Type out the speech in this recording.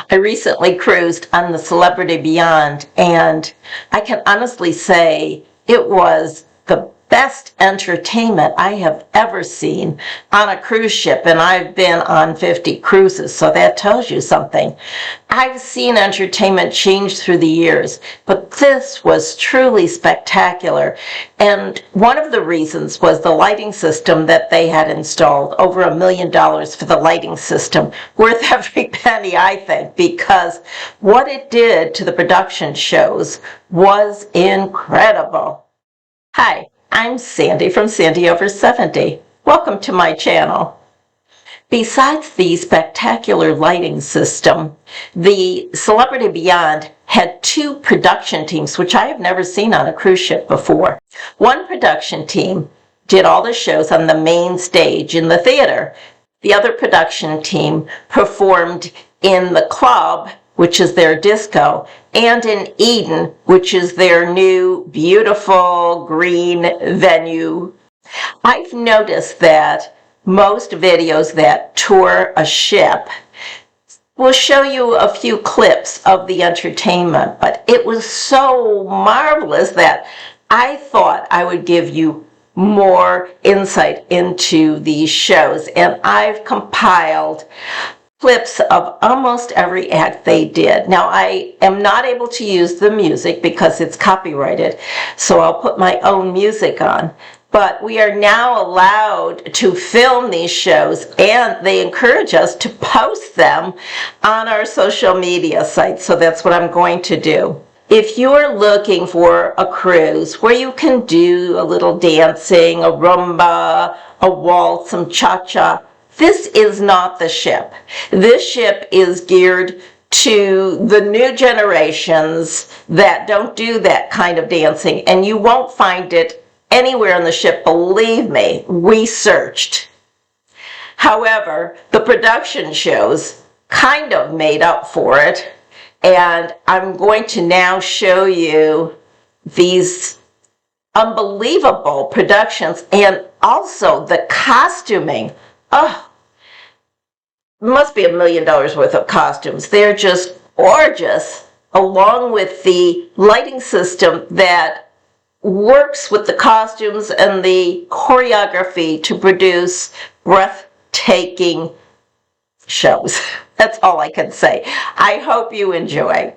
I recently cruised on the Celebrity Beyond, and I can honestly say it was the best entertainment I have ever seen on a cruise ship, and I've been on 50 cruises, so that tells you something. I've seen entertainment change through the years, but this was truly spectacular. And one of the reasons was the lighting system that they had installed, over $1 million for the lighting system, worth every penny, I think, because what it did to the production shows was incredible. Hi, I'm Sandy from Sandy Over 70. Welcome to my channel. Besides the spectacular lighting system, the Celebrity Beyond had two production teams, which I have never seen on a cruise ship before. One production team did all the shows on the main stage in the theater. The other production team performed in the club, which is their disco, and in Eden, which is their new beautiful green venue. I've noticed that most videos that tour a ship will show you a few clips of the entertainment, but it was so marvelous that I thought I would give you more insight into these shows, and I've compiled clips of almost every act they did. Now, I am not able to use the music because it's copyrighted, so I'll put my own music on. But we are now allowed to film these shows, and they encourage us to post them on our social media sites, so that's what I'm going to do. If you're looking for a cruise where you can do a little dancing, a rumba, a waltz, some cha-cha, this is not the ship. This ship is geared to the new generations that don't do that kind of dancing, and you won't find it anywhere on the ship, believe me. We searched. However, the production shows kind of made up for it, and I'm going to now show you these unbelievable productions and also the costuming. Oh, must be $1 million worth of costumes. They're just gorgeous, along with the lighting system that works with the costumes and the choreography to produce breathtaking shows. That's all I can say. I hope you enjoy.